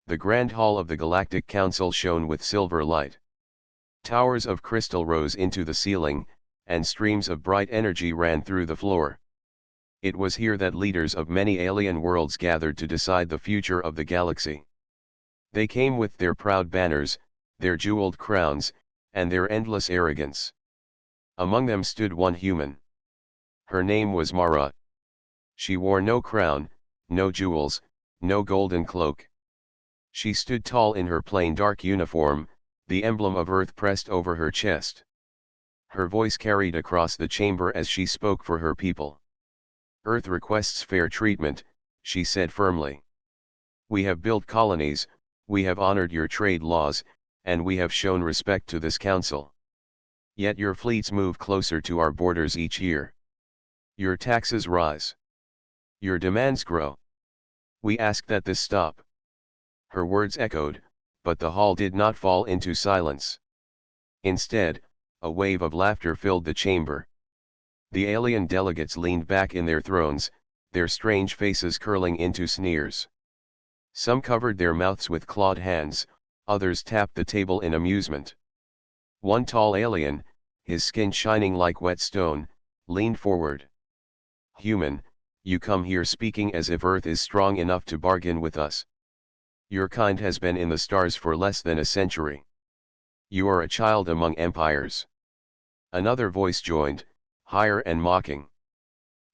The grand hall of the Galactic Council shone with silver light. Towers of crystal rose into the ceiling, and streams of bright energy ran through the floor. It was here that leaders of many alien worlds gathered to decide the future of the galaxy. They came with their proud banners, their jeweled crowns, and their endless arrogance. Among them stood one human. Her name was Mara. She wore no crown, no jewels, no golden cloak. She stood tall in her plain dark uniform, the emblem of Earth pressed over her chest. Her voice carried across the chamber as she spoke for her people. Earth requests fair treatment, she said firmly. We have built colonies, we have honored your trade laws, and we have shown respect to this council. Yet your fleets move closer to our borders each year. Your taxes rise. Your demands grow. We ask that this stop. Her words echoed, but the hall did not fall into silence. Instead, a wave of laughter filled the chamber. The alien delegates leaned back in their thrones, their strange faces curling into sneers. Some covered their mouths with clawed hands, others tapped the table in amusement. One tall alien, his skin shining like wet stone, leaned forward. Human, you come here speaking as if Earth is strong enough to bargain with us. Your kind has been in the stars for less than a century. You are a child among empires. Another voice joined, higher and mocking.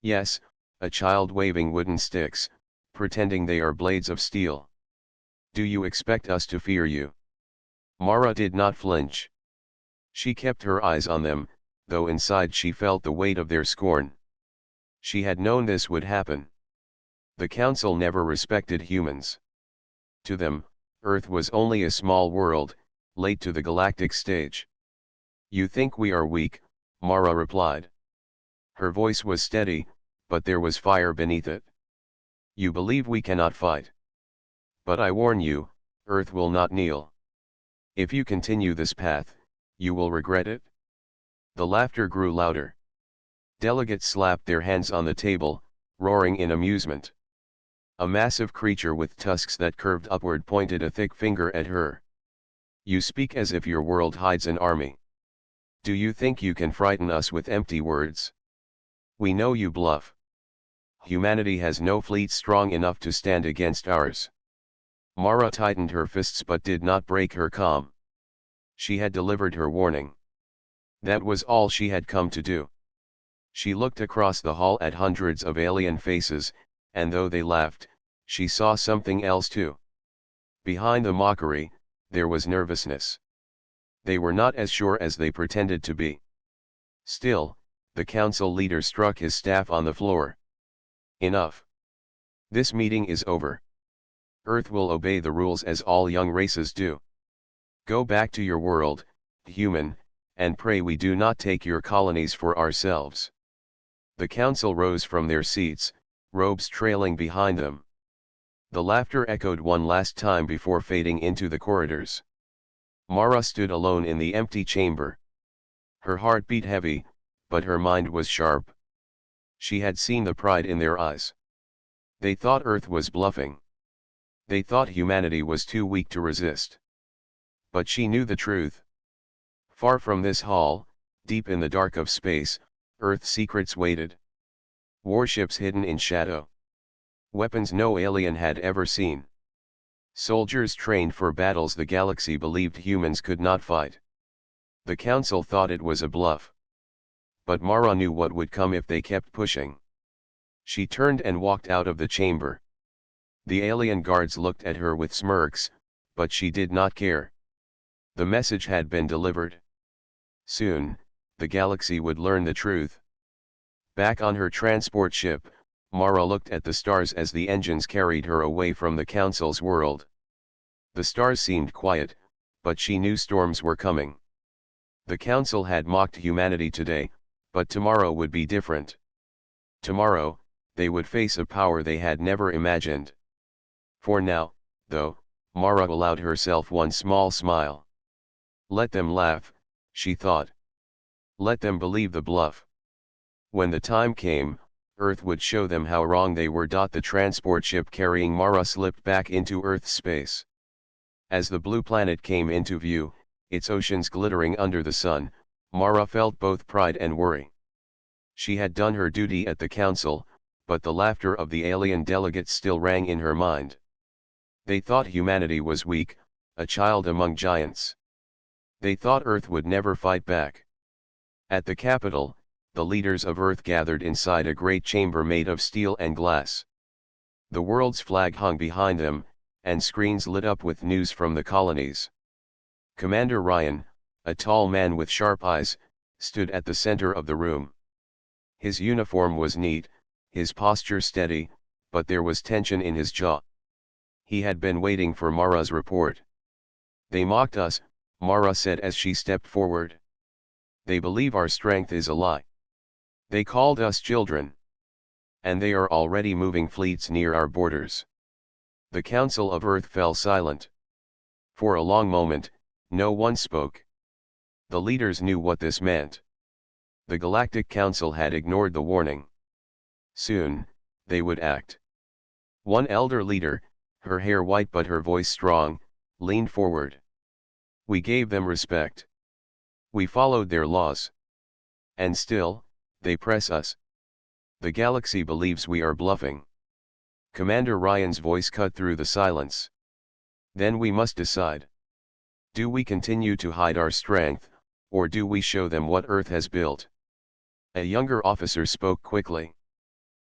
Yes, a child waving wooden sticks, pretending they are blades of steel. Do you expect us to fear you? Mara did not flinch. She kept her eyes on them, though inside she felt the weight of their scorn. She had known this would happen. The council never respected humans. To them, Earth was only a small world, late to the galactic stage. You think we are weak, Mara replied. Her voice was steady, but there was fire beneath it. You believe we cannot fight. But I warn you, Earth will not kneel. If you continue this path, you will regret it. The laughter grew louder. Delegates slapped their hands on the table, roaring in amusement. A massive creature with tusks that curved upward pointed a thick finger at her. You speak as if your world hides an army. Do you think you can frighten us with empty words? We know you bluff. Humanity has no fleet strong enough to stand against ours. Mara tightened her fists but did not break her calm. She had delivered her warning. That was all she had come to do. She looked across the hall at hundreds of alien faces, and though they laughed, she saw something else too. Behind the mockery, there was nervousness. They were not as sure as they pretended to be. Still, the council leader struck his staff on the floor. Enough. This meeting is over. Earth will obey the rules as all young races do. Go back to your world, human, and pray we do not take your colonies for ourselves. The council rose from their seats, robes trailing behind them. The laughter echoed one last time before fading into the corridors. Mara stood alone in the empty chamber. Her heart beat heavy, but her mind was sharp. She had seen the pride in their eyes. They thought Earth was bluffing. They thought humanity was too weak to resist. But she knew the truth. Far from this hall, deep in the dark of space, Earth's secrets waited. Warships hidden in shadow. Weapons no alien had ever seen. Soldiers trained for battles the galaxy believed humans could not fight. The council thought it was a bluff. But Mara knew what would come if they kept pushing. She turned and walked out of the chamber. The alien guards looked at her with smirks, but she did not care. The message had been delivered. Soon, the galaxy would learn the truth. Back on her transport ship, Mara looked at the stars as the engines carried her away from the council's world. The stars seemed quiet, but she knew storms were coming. The council had mocked humanity today, but tomorrow would be different. Tomorrow, they would face a power they had never imagined. For now, though, Mara allowed herself one small smile. Let them laugh, she thought. Let them believe the bluff. When the time came, Earth would show them how wrong they were. The transport ship carrying Mara slipped back into Earth's space. As the blue planet came into view, its oceans glittering under the sun, Mara felt both pride and worry. She had done her duty at the council, but the laughter of the alien delegates still rang in her mind. They thought humanity was weak, a child among giants. They thought Earth would never fight back. At the capital, the leaders of Earth gathered inside a great chamber made of steel and glass. The world's flag hung behind them, and screens lit up with news from the colonies. Commander Ryan, a tall man with sharp eyes, stood at the center of the room. His uniform was neat, his posture steady, but there was tension in his jaw. He had been waiting for Mara's report. "They mocked us," Mara said as she stepped forward. "They believe our strength is a lie. They called us children. And they are already moving fleets near our borders." The Council of Earth fell silent. For a long moment, no one spoke. The leaders knew what this meant. The Galactic Council had ignored the warning. Soon, they would act. One elder leader, her hair white but her voice strong, leaned forward. "We gave them respect. We followed their laws. And still, they press us. The galaxy believes we are bluffing." Commander Ryan's voice cut through the silence. "Then we must decide. Do we continue to hide our strength, or do we show them what Earth has built?" A younger officer spoke quickly.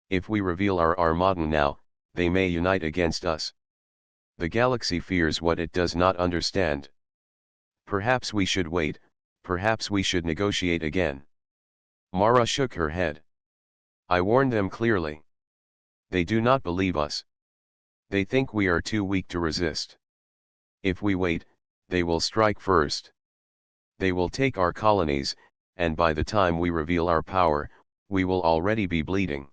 "If we reveal our armada now, they may unite against us. The galaxy fears what it does not understand. Perhaps we should wait, perhaps we should negotiate again." Mara shook her head. "I warned them clearly. They do not believe us. They think we are too weak to resist. If we wait, they will strike first. They will take our colonies, and by the time we reveal our power, we will already be bleeding."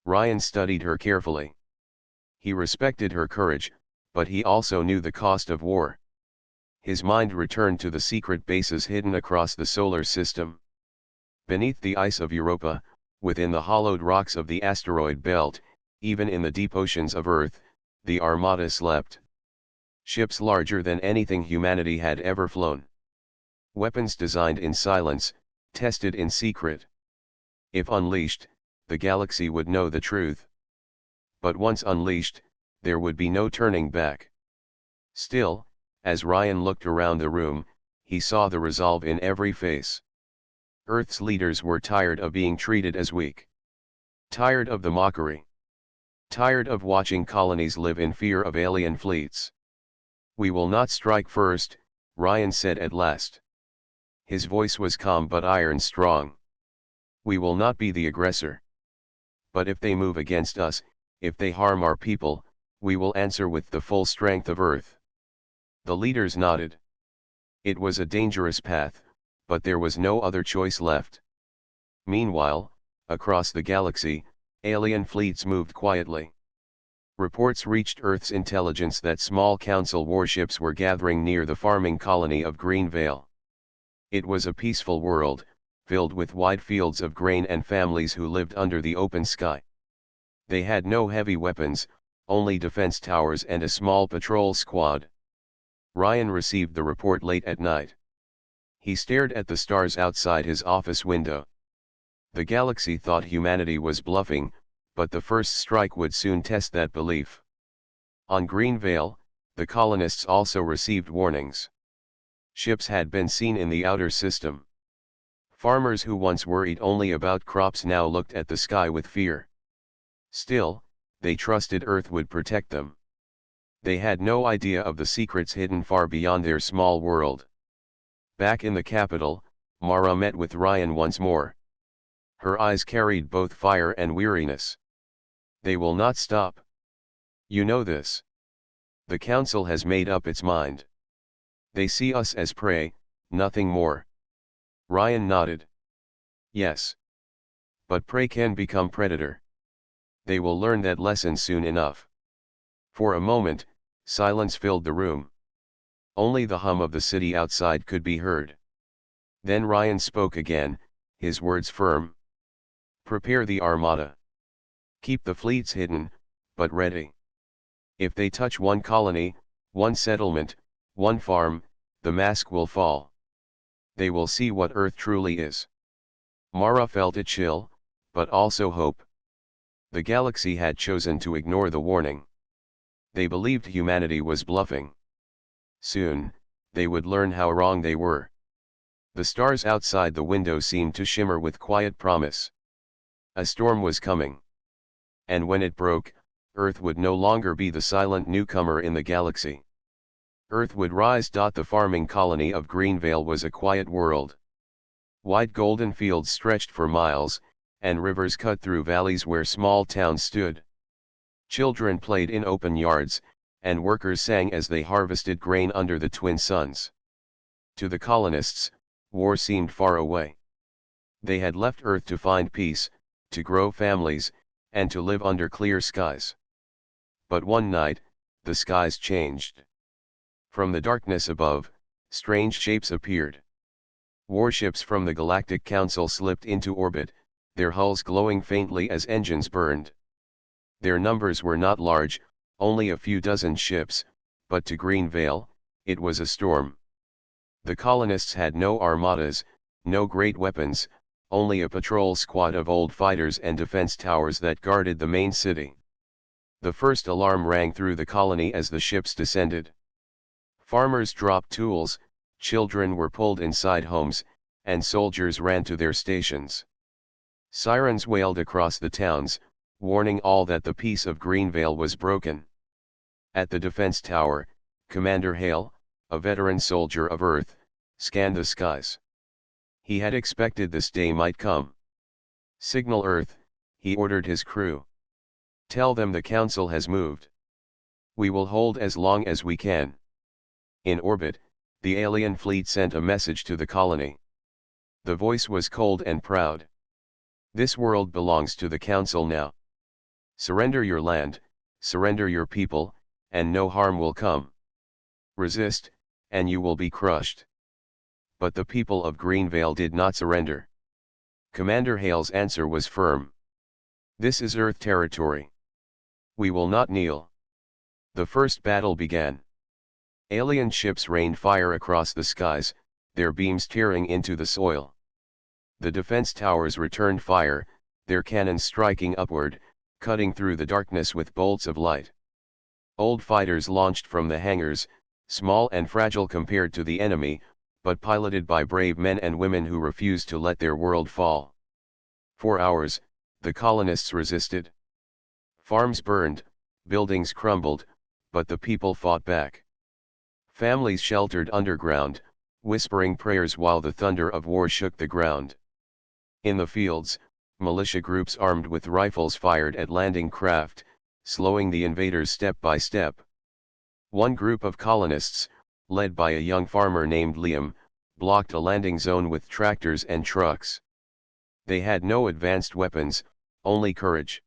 Ryan studied her carefully. He respected her courage, but he also knew the cost of war. His mind returned to the secret bases hidden across the solar system. Beneath the ice of Europa, within the hollowed rocks of the asteroid belt, even in the deep oceans of Earth, the Armada slept. Ships larger than anything humanity had ever flown. Weapons designed in silence, tested in secret. If unleashed, the galaxy would know the truth. But once unleashed, there would be no turning back. Still, as Ryan looked around the room, he saw the resolve in every face. Earth's leaders were tired of being treated as weak. Tired of the mockery. Tired of watching colonies live in fear of alien fleets. "We will not strike first," Ryan said at last. His voice was calm but iron strong. "We will not be the aggressor. But if they move against us, if they harm our people, we will answer with the full strength of Earth." The leaders nodded. It was a dangerous path, but there was no other choice left. Meanwhile, across the galaxy, alien fleets moved quietly. Reports reached Earth's intelligence that small council warships were gathering near the farming colony of Greenvale. It was a peaceful world, filled with wide fields of grain and families who lived under the open sky. They had no heavy weapons, only defense towers and a small patrol squad. Ryan received the report late at night. He stared at the stars outside his office window. The galaxy thought humanity was bluffing, but the first strike would soon test that belief. On Greenvale, the colonists also received warnings. Ships had been seen in the outer system. Farmers who once worried only about crops now looked at the sky with fear. Still, they trusted Earth would protect them. They had no idea of the secrets hidden far beyond their small world. Back in the capital, Mara met with Ryan once more. Her eyes carried both fire and weariness. "They will not stop. You know this. The council has made up its mind. They see us as prey, nothing more." Ryan nodded. "Yes. But prey can become predator. They will learn that lesson soon enough." For a moment, silence filled the room. Only the hum of the city outside could be heard. Then Ryan spoke again, his words firm. "Prepare the armada. Keep the fleets hidden, but ready. If they touch one colony, one settlement, One farm, the mask will fall. They will see what Earth truly is. Mara felt a chill, but also hope. The galaxy had chosen to ignore the warning. They believed humanity was bluffing. Soon, they would learn how wrong they were. The stars outside the window seemed to shimmer with quiet promise. A storm was coming. And when it broke, Earth would no longer be the silent newcomer in the galaxy. Earth would rise. The farming colony of Greenvale was a quiet world. Wide golden fields stretched for miles, and rivers cut through valleys where small towns stood. Children played in open yards, and workers sang as they harvested grain under the twin suns. To the colonists, war seemed far away. They had left Earth to find peace, to grow families, and to live under clear skies. But one night, the skies changed. From the darkness above, strange shapes appeared. Warships from the Galactic Council slipped into orbit, their hulls glowing faintly as engines burned. Their numbers were not large, only a few dozen ships, but to Greenvale, it was a storm. The colonists had no armadas, no great weapons, only a patrol squad of old fighters and defense towers that guarded the main city. The first alarm rang through the colony as the ships descended. Farmers dropped tools, children were pulled inside homes, and soldiers ran to their stations. Sirens wailed across the towns, warning all that the peace of Greenvale was broken. At the defense tower, Commander Hale, a veteran soldier of Earth, scanned the skies. He had expected this day might come. "Signal Earth," he ordered his crew. "Tell them the Council has moved. We will hold as long as we can." In orbit, the alien fleet sent a message to the colony. The voice was cold and proud. "This world belongs to the Council now. Surrender your land, surrender your people, and no harm will come. Resist, and you will be crushed." But the people of Greenvale did not surrender. Commander Hale's answer was firm. "This is Earth territory. We will not kneel." The first battle began. Alien ships rained fire across the skies, their beams tearing into the soil. The defense towers returned fire, their cannons striking upward, cutting through the darkness with bolts of light. Old fighters launched from the hangars, small and fragile compared to the enemy, but piloted by brave men and women who refused to let their world fall. For hours, the colonists resisted. Farms burned, buildings crumbled, but the people fought back. Families sheltered underground, whispering prayers while the thunder of war shook the ground. In the fields, militia groups armed with rifles fired at landing craft, slowing the invaders step by step. One group of colonists, led by a young farmer named Liam, blocked a landing zone with tractors and trucks. They had no advanced weapons, only courage.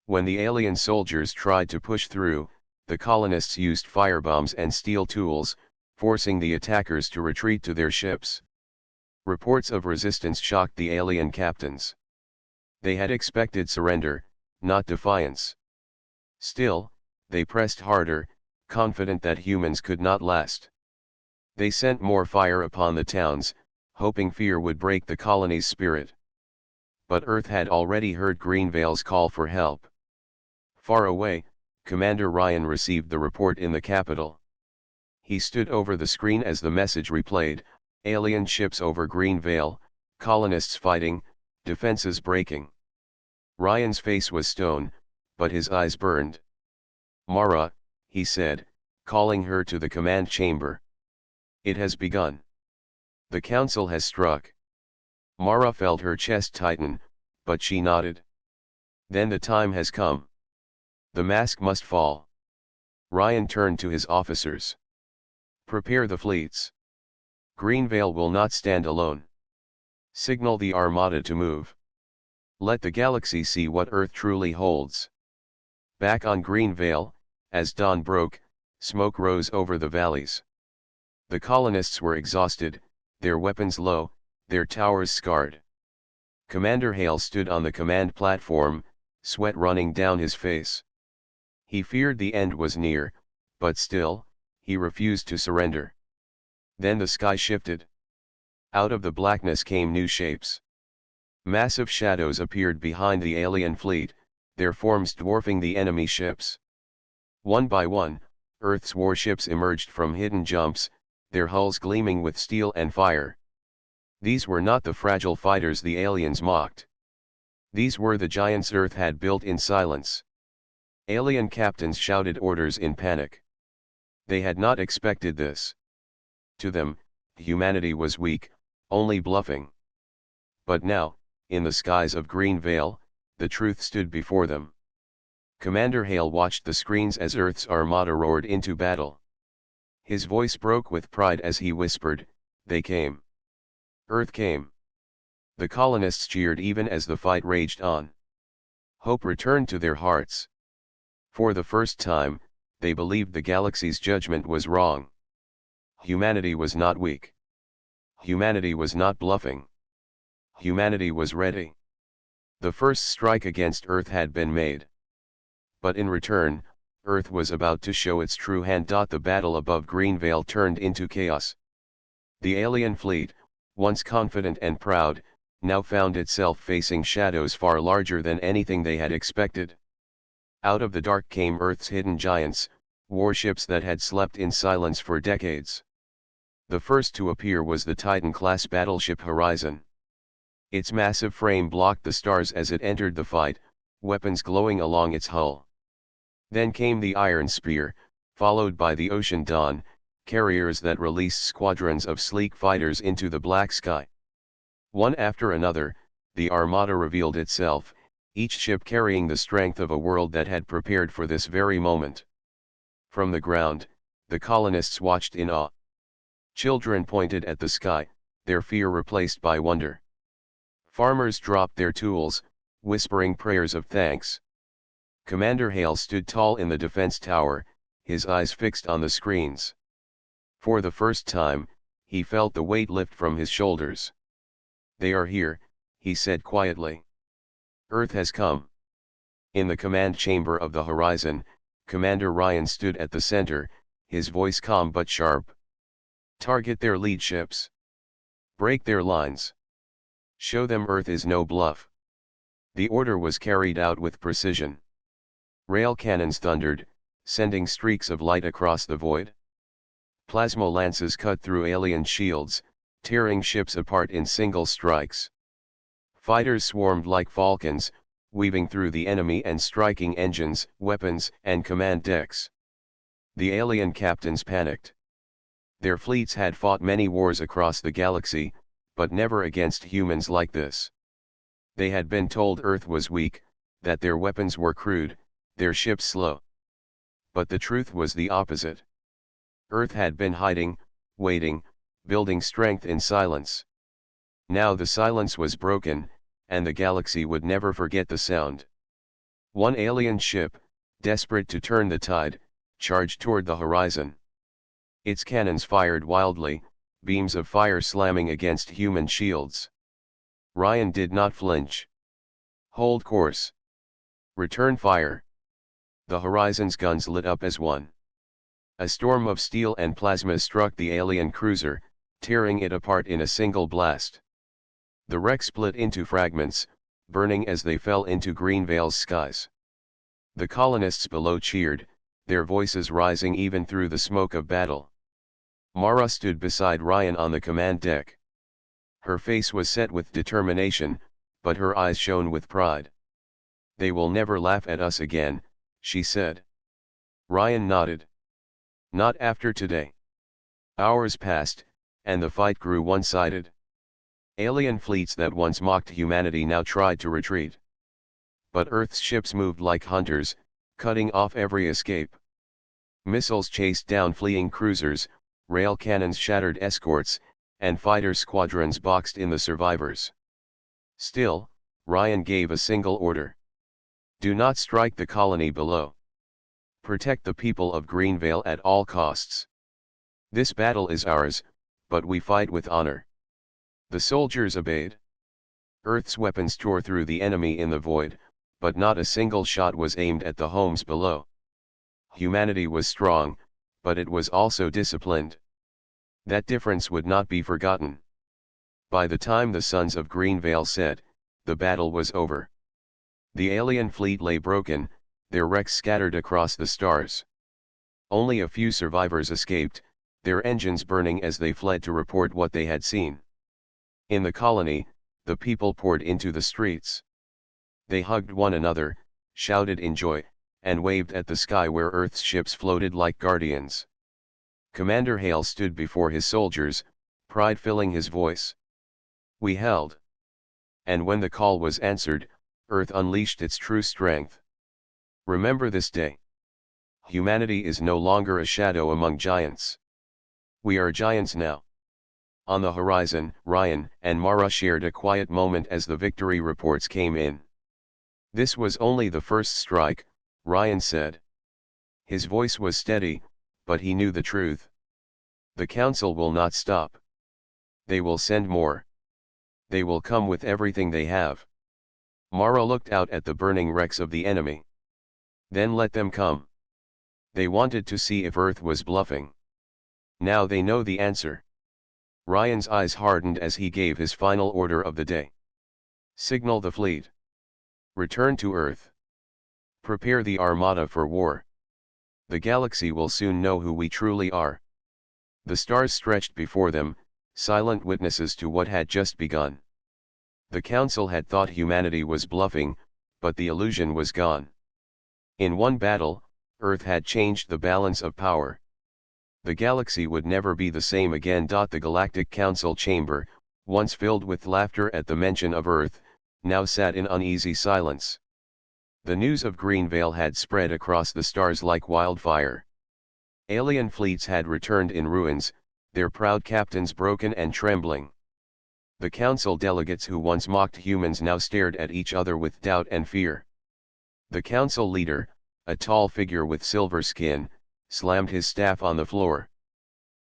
When the alien soldiers tried to push through, the colonists used firebombs and steel tools, forcing the attackers to retreat to their ships. Reports of resistance shocked the alien captains. They had expected surrender, not defiance. Still, they pressed harder, confident that humans could not last. They sent more fire upon the towns, hoping fear would break the colony's spirit. But Earth had already heard Greenvale's call for help. Far away, Commander Ryan received the report in the capital. He stood over the screen as the message replayed: alien ships over Greenvale, colonists fighting, defenses breaking. Ryan's face was stone, but his eyes burned. "Mara," he said, calling her to the command chamber. "It has begun. The Council has struck." Mara felt her chest tighten, but she nodded. "Then the time has come. The mask must fall." Ryan turned to his officers. "Prepare the fleets. Greenvale will not stand alone. Signal the Armada to move. Let the galaxy see what Earth truly holds." Back on Greenvale, as dawn broke, smoke rose over the valleys. The colonists were exhausted, their weapons low, their towers scarred. Commander Hale stood on the command platform, sweat running down his face. He feared the end was near, but still, he refused to surrender. Then the sky shifted. Out of the blackness came new shapes. Massive shadows appeared behind the alien fleet, their forms dwarfing the enemy ships. One by one, Earth's warships emerged from hidden jumps, their hulls gleaming with steel and fire. These were not the fragile fighters the aliens mocked. These were the giants Earth had built in silence. Alien captains shouted orders in panic. They had not expected this. To them, humanity was weak, only bluffing. But now, in the skies of Green Vale, the truth stood before them. Commander Hale watched the screens as Earth's armada roared into battle. His voice broke with pride as he whispered, "They came. Earth came." The colonists cheered even as the fight raged on. Hope returned to their hearts. For the first time, they believed the galaxy's judgment was wrong. Humanity was not weak. Humanity was not bluffing. Humanity was ready. The first strike against Earth had been made. But in return, Earth was about to show its true hand. The battle above Greenvale turned into chaos. The alien fleet, once confident and proud, now found itself facing shadows far larger than anything they had expected. Out of the dark came Earth's hidden giants, warships that had slept in silence for decades. The first to appear was the Titan-class battleship Horizon. Its massive frame blocked the stars as it entered the fight, weapons glowing along its hull. Then came the Iron Spear, followed by the Ocean Dawn, carriers that released squadrons of sleek fighters into the black sky. One after another, the armada revealed itself, each ship carrying the strength of a world that had prepared for this very moment. From the ground, the colonists watched in awe. Children pointed at the sky, their fear replaced by wonder. Farmers dropped their tools, whispering prayers of thanks. Commander Hale stood tall in the defense tower, his eyes fixed on the screens. For the first time, he felt the weight lift from his shoulders. "They are here," he said quietly. "Earth has come." In the command chamber of the Horizon, Commander Ryan stood at the center, his voice calm but sharp. "Target their lead ships. Break their lines. Show them Earth is no bluff." The order was carried out with precision. Rail cannons thundered, sending streaks of light across the void. Plasma lances cut through alien shields, tearing ships apart in single strikes. Fighters swarmed like falcons, weaving through the enemy and striking engines, weapons, and command decks. The alien captains panicked. Their fleets had fought many wars across the galaxy, but never against humans like this. They had been told Earth was weak, that their weapons were crude, their ships slow. But the truth was the opposite. Earth had been hiding, waiting, building strength in silence. Now the silence was broken, and the galaxy would never forget the sound. One alien ship, desperate to turn the tide, charged toward the horizon. Its cannons fired wildly, beams of fire slamming against human shields. Ryan did not flinch. "Hold course. Return fire." The Horizon's guns lit up as one. A storm of steel and plasma struck the alien cruiser, tearing it apart in a single blast. The wreck split into fragments, burning as they fell into Greenvale's skies. The colonists below cheered, their voices rising even through the smoke of battle. Mara stood beside Ryan on the command deck. Her face was set with determination, but her eyes shone with pride. "They will never laugh at us again," she said. Ryan nodded. "Not after today." Hours passed, and the fight grew one-sided. Alien fleets that once mocked humanity now tried to retreat. But Earth's ships moved like hunters, cutting off every escape. Missiles chased down fleeing cruisers, rail cannons shattered escorts, and fighter squadrons boxed in the survivors. Still, Ryan gave a single order. "Do not strike the colony below. Protect the people of Greenvale at all costs. This battle is ours, but we fight with honor." The soldiers obeyed. Earth's weapons tore through the enemy in the void, but not a single shot was aimed at the homes below. Humanity was strong, but it was also disciplined. That difference would not be forgotten. By the time the sons of Greenvale set, the battle was over. The alien fleet lay broken, their wrecks scattered across the stars. Only a few survivors escaped, their engines burning as they fled to report what they had seen. In the colony, the people poured into the streets. They hugged one another, shouted in joy, and waved at the sky where Earth's ships floated like guardians. Commander Hale stood before his soldiers, pride filling his voice. We held. And when the call was answered, Earth unleashed its true strength. Remember this day. Humanity is no longer a shadow among giants. We are giants now. On the horizon, Ryan and Mara shared a quiet moment as the victory reports came in. This was only the first strike, Ryan said. His voice was steady, but he knew the truth. The council will not stop. They will send more. They will come with everything they have. Mara looked out at the burning wrecks of the enemy. Then let them come. They wanted to see if Earth was bluffing. Now they know the answer. Ryan's eyes hardened as he gave his final order of the day. Signal the fleet. Return to Earth. Prepare the armada for war. The galaxy will soon know who we truly are. The stars stretched before them, silent witnesses to what had just begun. The council had thought humanity was bluffing, but the illusion was gone. In one battle, Earth had changed the balance of power. The galaxy would never be the same again. The Galactic Council chamber, once filled with laughter at the mention of Earth, now sat in uneasy silence. The news of Greenvale had spread across the stars like wildfire. Alien fleets had returned in ruins, their proud captains broken and trembling. The council delegates who once mocked humans now stared at each other with doubt and fear. The council leader, a tall figure with silver skin, slammed his staff on the floor.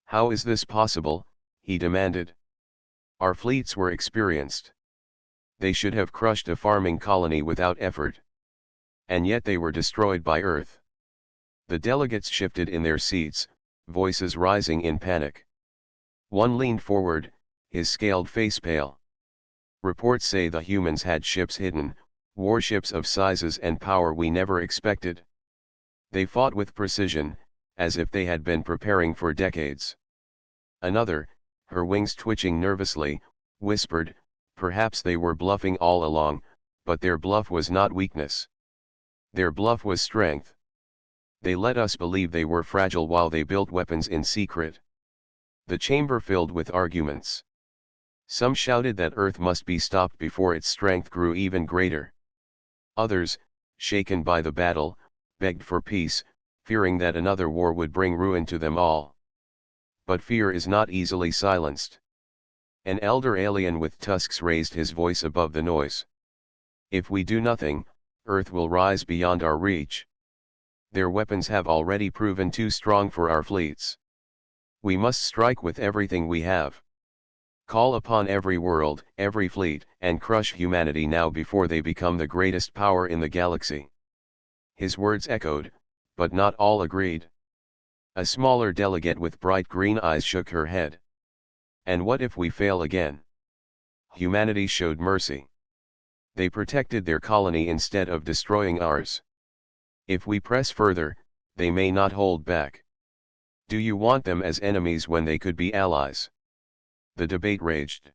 How is this possible? He demanded. Our fleets were experienced. They should have crushed a farming colony without effort. And yet they were destroyed by Earth. The delegates shifted in their seats, voices rising in panic. One leaned forward, his scaled face pale. Reports say the humans had ships hidden, warships of sizes and power we never expected. They fought with precision, as if they had been preparing for decades. Another, her wings twitching nervously, whispered, perhaps they were bluffing all along, but their bluff was not weakness. Their bluff was strength. They let us believe they were fragile while they built weapons in secret. The chamber filled with arguments. Some shouted that Earth must be stopped before its strength grew even greater. Others, shaken by the battle, begged for peace, fearing that another war would bring ruin to them all. But fear is not easily silenced. An elder alien with tusks raised his voice above the noise. If we do nothing, Earth will rise beyond our reach. Their weapons have already proven too strong for our fleets. We must strike with everything we have. Call upon every world, every fleet, and crush humanity now before they become the greatest power in the galaxy. His words echoed, but not all agreed. A smaller delegate with bright green eyes shook her head. And what if we fail again? Humanity showed mercy. They protected their colony instead of destroying ours. If we press further, they may not hold back. Do you want them as enemies when they could be allies? The debate raged.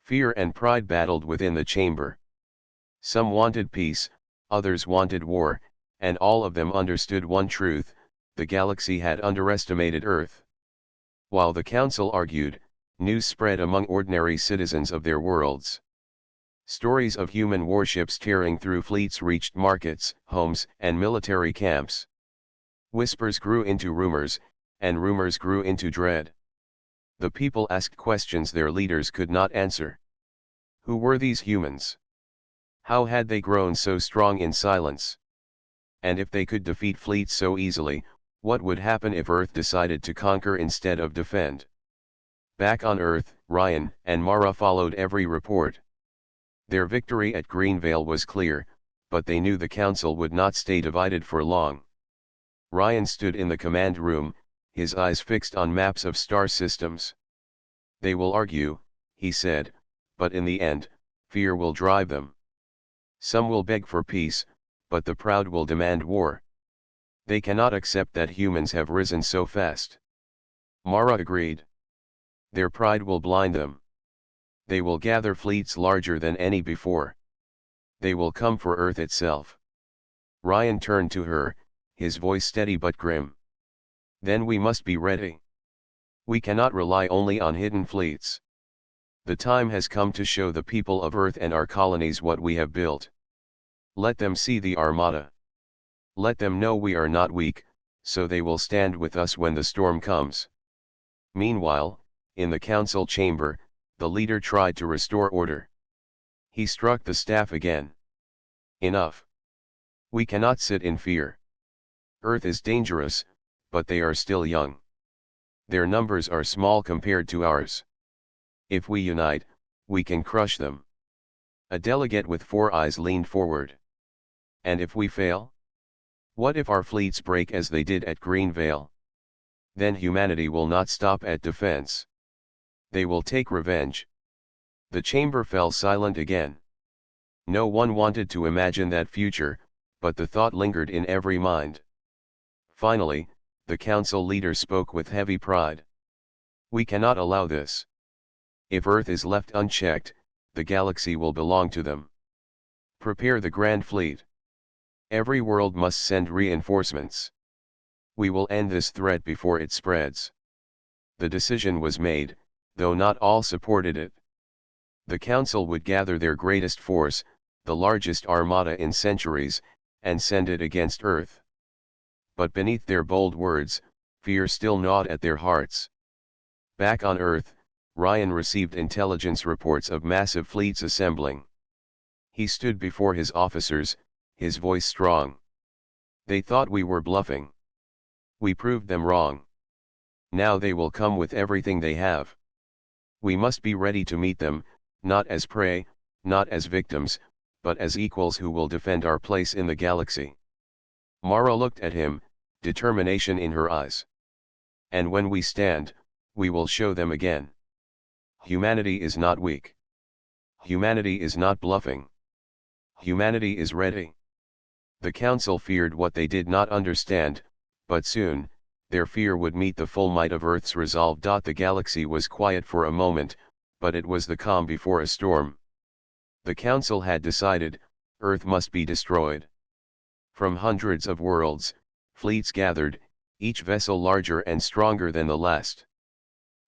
Fear and pride battled within the chamber. Some wanted peace, others wanted war, and all of them understood one truth: the galaxy had underestimated Earth. While the council argued, news spread among ordinary citizens of their worlds. Stories of human warships tearing through fleets reached markets, homes, and military camps. Whispers grew into rumors, and rumors grew into dread. The people asked questions their leaders could not answer. Who were these humans? How had they grown so strong in silence? And if they could defeat fleets so easily, what would happen if Earth decided to conquer instead of defend? Back on Earth, Ryan and Mara followed every report. Their victory at Greenvale was clear, but they knew the council would not stay divided for long. Ryan stood in the command room, his eyes fixed on maps of star systems. They will argue, he said, but in the end, fear will drive them. Some will beg for peace, but the proud will demand war. They cannot accept that humans have risen so fast. Mara agreed. Their pride will blind them. They will gather fleets larger than any before. They will come for Earth itself. Ryan turned to her, his voice steady but grim. Then we must be ready. We cannot rely only on hidden fleets. The time has come to show the people of Earth and our colonies what we have built. Let them see the Armada. Let them know we are not weak, so they will stand with us when the storm comes. Meanwhile, in the council chamber, the leader tried to restore order. He struck the staff again. Enough. We cannot sit in fear. Earth is dangerous, but they are still young. Their numbers are small compared to ours. If we unite, we can crush them. A delegate with 4 eyes leaned forward. And if we fail? What if our fleets break as they did at Green Vale? Then humanity will not stop at defense. They will take revenge. The chamber fell silent again. No one wanted to imagine that future, but the thought lingered in every mind. Finally, the council leader spoke with heavy pride. We cannot allow this. If Earth is left unchecked, the galaxy will belong to them. Prepare the Grand Fleet. Every world must send reinforcements. We will end this threat before it spreads. The decision was made, though not all supported it. The council would gather their greatest force, the largest armada in centuries, and send it against Earth. But beneath their bold words, fear still gnawed at their hearts. Back on Earth, Ryan received intelligence reports of massive fleets assembling. He stood before his officers, his voice strong. They thought we were bluffing. We proved them wrong. Now they will come with everything they have. We must be ready to meet them, not as prey, not as victims, but as equals who will defend our place in the galaxy. Mara looked at him, determination in her eyes. And when we stand, we will show them again. Humanity is not weak. Humanity is not bluffing. Humanity is ready. The council feared what they did not understand, but soon, their fear would meet the full might of Earth's resolve. The galaxy was quiet for a moment, but it was the calm before a storm. The council had decided, Earth must be destroyed. From hundreds of worlds, fleets gathered, each vessel larger and stronger than the last.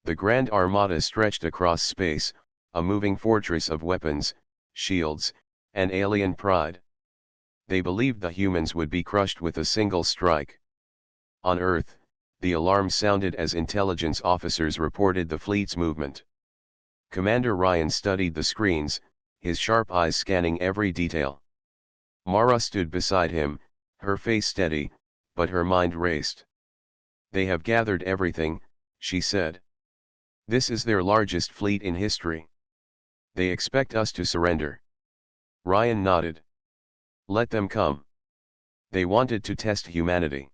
The Grand Armada stretched across space, a moving fortress of weapons, shields, and alien pride. They believed the humans would be crushed with a single strike. On Earth, the alarm sounded as intelligence officers reported the fleet's movement. Commander Ryan studied the screens, his sharp eyes scanning every detail. Mara stood beside him, her face steady, but her mind raced. They have gathered everything, she said. This is their largest fleet in history. They expect us to surrender. Ryan nodded. Let them come. They wanted to test humanity.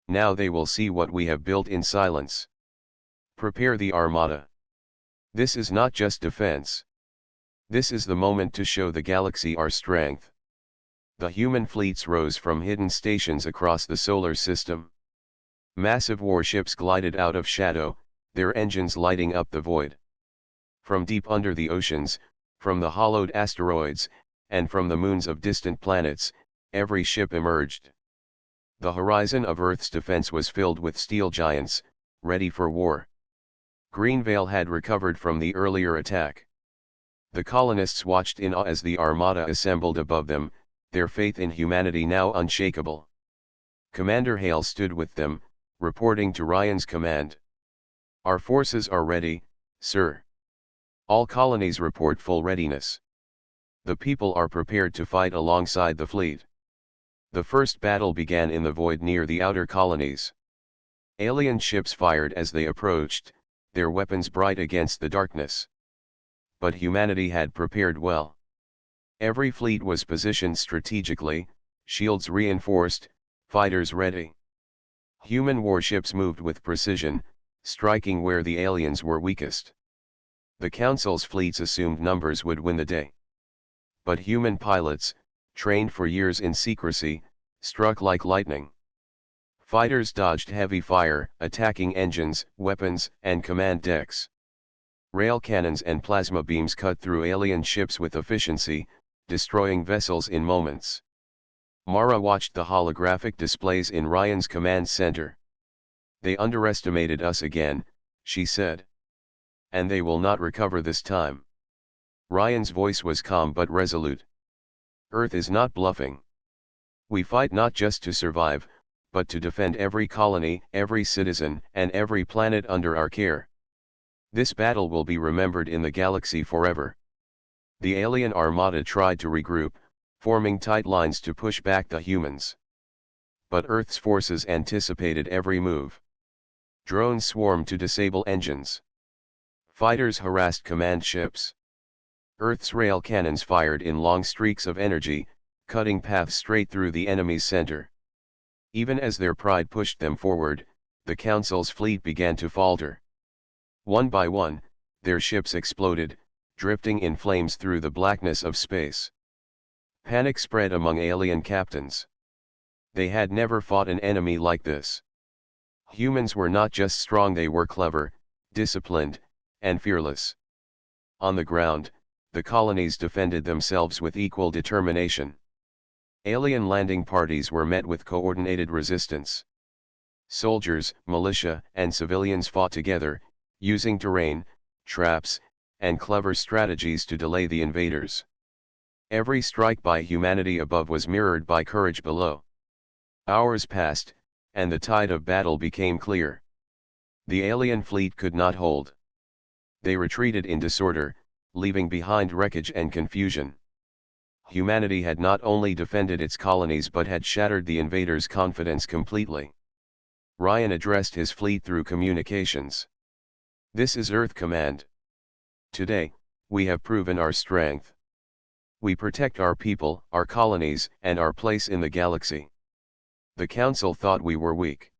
Now they will see what we have built in silence. Prepare the Armada. This is not just defense. This is the moment to show the galaxy our strength. The human fleets rose from hidden stations across the solar system. Massive warships glided out of shadow, their engines lighting up the void. From deep under the oceans, from the hollowed asteroids, and from the moons of distant planets, every ship emerged. The horizon of Earth's defense was filled with steel giants, ready for war. Greenvale had recovered from the earlier attack. The colonists watched in awe as the Armada assembled above them, their faith in humanity now unshakable. Commander Hale stood with them, reporting to Ryan's command. Our forces are ready, sir. All colonies report full readiness. The people are prepared to fight alongside the fleet. The first battle began in the void near the outer colonies. Alien ships fired as they approached, their weapons bright against the darkness. But humanity had prepared well. Every fleet was positioned strategically, shields reinforced, fighters ready. Human warships moved with precision, striking where the aliens were weakest. The Council's fleets assumed numbers would win the day. But human pilots, trained for years in secrecy, struck like lightning. Fighters dodged heavy fire, attacking engines, weapons, and command decks. Rail cannons and plasma beams cut through alien ships with efficiency, destroying vessels in moments. Mara watched the holographic displays in Ryan's command center. "They underestimated us again," she said. "And they will not recover this time." Ryan's voice was calm but resolute. "Earth is not bluffing. We fight not just to survive, but to defend every colony, every citizen, and every planet under our care. This battle will be remembered in the galaxy forever." The alien armada tried to regroup, forming tight lines to push back the humans. But Earth's forces anticipated every move. Drones swarmed to disable engines. Fighters harassed command ships. Earth's rail cannons fired in long streaks of energy, cutting paths straight through the enemy's center. Even as their pride pushed them forward, the Council's fleet began to falter. One by one, their ships exploded, drifting in flames through the blackness of space. Panic spread among alien captains. They had never fought an enemy like this. Humans were not just strong, they were clever, disciplined, and fearless. On the ground, the colonies defended themselves with equal determination. Alien landing parties were met with coordinated resistance. Soldiers, militia, and civilians fought together, using terrain, traps, and clever strategies to delay the invaders. Every strike by humanity above was mirrored by courage below. Hours passed, and the tide of battle became clear. The alien fleet could not hold. They retreated in disorder, leaving behind wreckage and confusion. Humanity had not only defended its colonies but had shattered the invaders' confidence completely. Ryan addressed his fleet through communications. "This is Earth Command. Today, we have proven our strength. We protect our people, our colonies, and our place in the galaxy. The Council thought we were weak.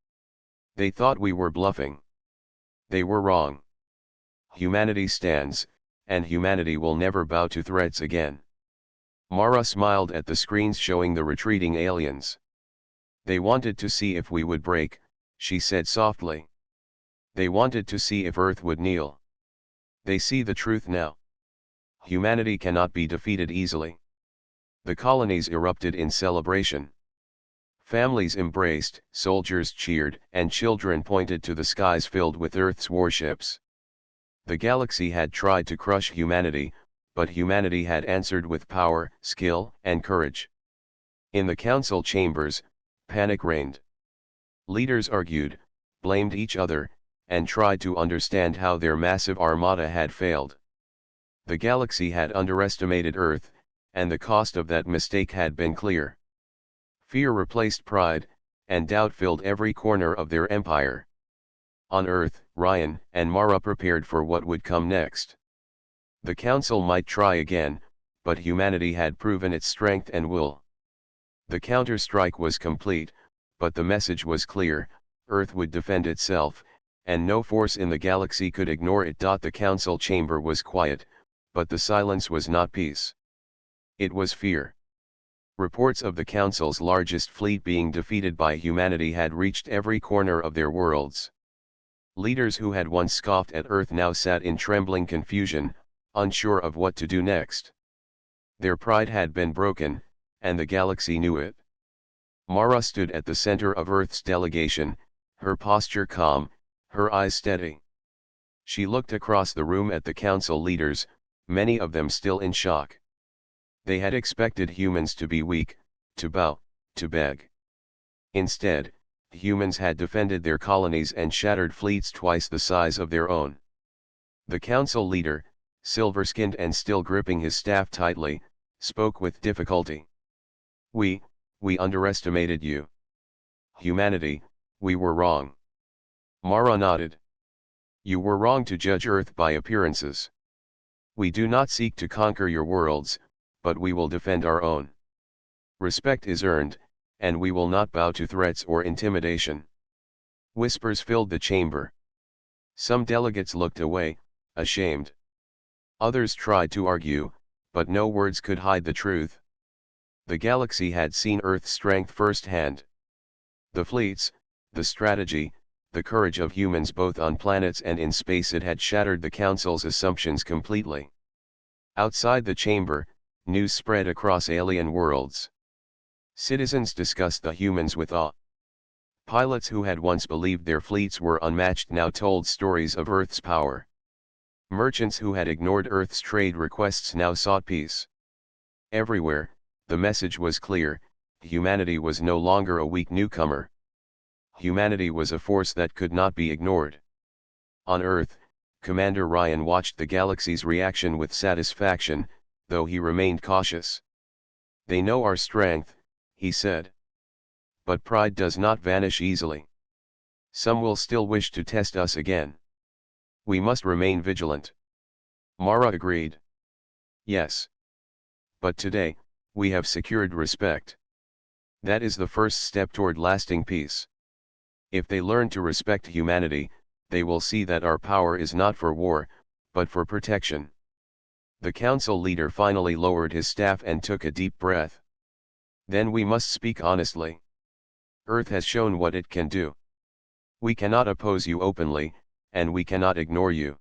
They thought we were bluffing. They were wrong. Humanity stands, and humanity will never bow to threats again." Mara smiled at the screens showing the retreating aliens. "They wanted to see if we would break," she said softly. "They wanted to see if Earth would kneel. They see the truth now. Humanity cannot be defeated easily." The colonies erupted in celebration. Families embraced, soldiers cheered, and children pointed to the skies filled with Earth's warships. The galaxy had tried to crush humanity, but humanity had answered with power, skill, and courage. In the council chambers, panic reigned. Leaders argued, blamed each other, and tried to understand how their massive armada had failed. The galaxy had underestimated Earth, and the cost of that mistake had been clear. Fear replaced pride, and doubt filled every corner of their empire. On Earth, Ryan and Mara prepared for what would come next. The Council might try again, but humanity had proven its strength and will. The counter-strike was complete, but the message was clear: Earth would defend itself, and no force in the galaxy could ignore it. The council chamber was quiet, but the silence was not peace. It was fear. Reports of the council's largest fleet being defeated by humanity had reached every corner of their worlds. Leaders who had once scoffed at Earth now sat in trembling confusion, unsure of what to do next. Their pride had been broken, and the galaxy knew it. Mara stood at the center of Earth's delegation, her posture calm, her eyes steady. She looked across the room at the council leaders, many of them still in shock. They had expected humans to be weak, to bow, to beg. Instead, humans had defended their colonies and shattered fleets twice the size of their own. The council leader, silver-skinned and still gripping his staff tightly, spoke with difficulty. We underestimated you. Humanity, we were wrong." Mara nodded. "You were wrong to judge Earth by appearances. We do not seek to conquer your worlds, but we will defend our own. Respect is earned, and we will not bow to threats or intimidation." Whispers filled the chamber. Some delegates looked away, ashamed. Others tried to argue, but no words could hide the truth. The galaxy had seen Earth's strength firsthand. The fleets, the strategy, the courage of humans both on planets and in space. It had shattered the Council's assumptions completely. Outside the chamber, news spread across alien worlds. Citizens discussed the humans with awe. Pilots who had once believed their fleets were unmatched now told stories of Earth's power. Merchants who had ignored Earth's trade requests now sought peace. Everywhere, the message was clear: humanity was no longer a weak newcomer. Humanity was a force that could not be ignored. On Earth, Commander Ryan watched the galaxy's reaction with satisfaction, though he remained cautious. "They know our strength," he said. "But pride does not vanish easily. Some will still wish to test us again. We must remain vigilant." Mara agreed. "Yes. But today, we have secured respect. That is the first step toward lasting peace. If they learn to respect humanity, they will see that our power is not for war, but for protection." The council leader finally lowered his staff and took a deep breath. "Then we must speak honestly. Earth has shown what it can do. We cannot oppose you openly, and we cannot ignore you.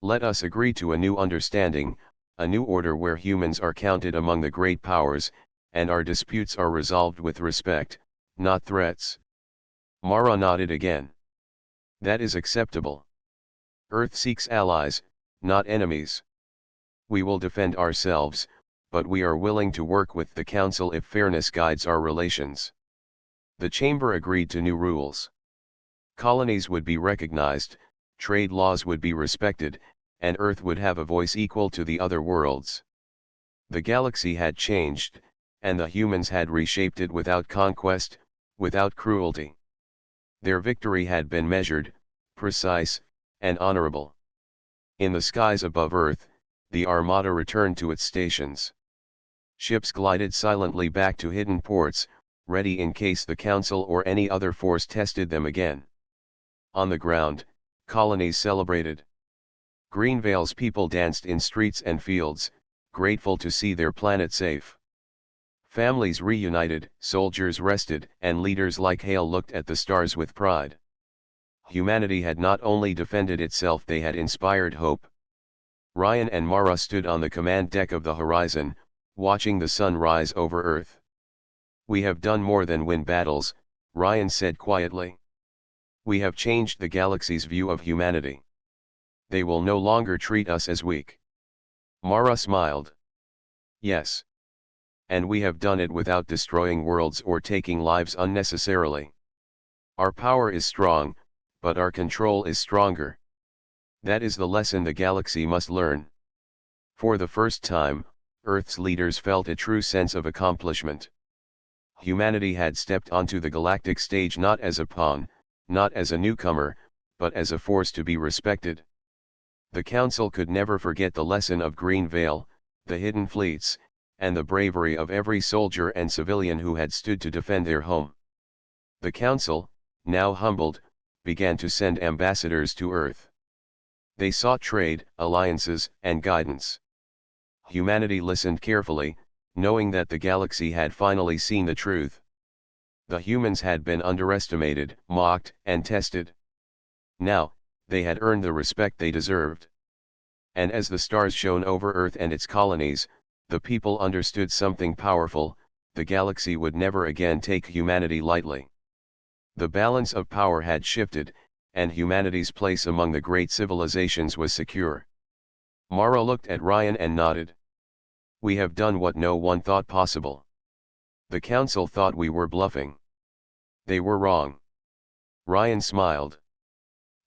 Let us agree to a new understanding, a new order where humans are counted among the great powers, and our disputes are resolved with respect, not threats." Mara nodded again. "That is acceptable. Earth seeks allies, not enemies. We will defend ourselves, but we are willing to work with the Council if fairness guides our relations." The chamber agreed to new rules. Colonies would be recognized, trade laws would be respected, and Earth would have a voice equal to the other worlds. The galaxy had changed, and the humans had reshaped it without conquest, without cruelty. Their victory had been measured, precise, and honorable. In the skies above Earth, the Armada returned to its stations. Ships glided silently back to hidden ports, ready in case the Council or any other force tested them again. On the ground, colonies celebrated. Greenvale's people danced in streets and fields, grateful to see their planet safe. Families reunited, soldiers rested, and leaders like Hale looked at the stars with pride. Humanity had not only defended itself, they had inspired hope. Ryan and Mara stood on the command deck of the Horizon, watching the sun rise over Earth. "We have done more than win battles," Ryan said quietly. "We have changed the galaxy's view of humanity. They will no longer treat us as weak." Mara smiled. "Yes. And we have done it without destroying worlds or taking lives unnecessarily. Our power is strong, but our control is stronger. That is the lesson the galaxy must learn." For the first time, Earth's leaders felt a true sense of accomplishment. Humanity had stepped onto the galactic stage not as a pawn, not as a newcomer, but as a force to be respected. The Council could never forget the lesson of Greenvale, the hidden fleets, and the bravery of every soldier and civilian who had stood to defend their home. The Council, now humbled, began to send ambassadors to Earth. They sought trade, alliances, and guidance. Humanity listened carefully, knowing that the galaxy had finally seen the truth. The humans had been underestimated, mocked, and tested. Now, they had earned the respect they deserved. And as the stars shone over Earth and its colonies, the people understood something powerful: the galaxy would never again take humanity lightly. The balance of power had shifted, and humanity's place among the great civilizations was secure. Mara looked at Ryan and nodded. "We have done what no one thought possible. The Council thought we were bluffing. They were wrong." Ryan smiled.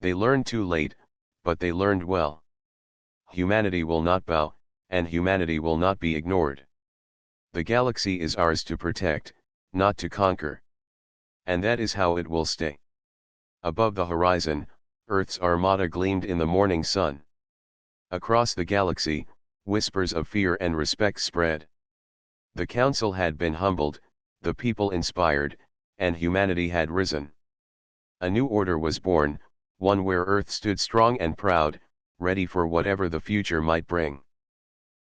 "They learned too late, but they learned well. Humanity will not bow, and humanity will not be ignored. The galaxy is ours to protect, not to conquer. And that is how it will stay." Above the horizon, Earth's armada gleamed in the morning sun. Across the galaxy, whispers of fear and respect spread. The Council had been humbled, the people inspired, and humanity had risen. A new order was born, one where Earth stood strong and proud, ready for whatever the future might bring.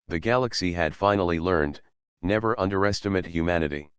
The galaxy had finally learned, never underestimate humanity.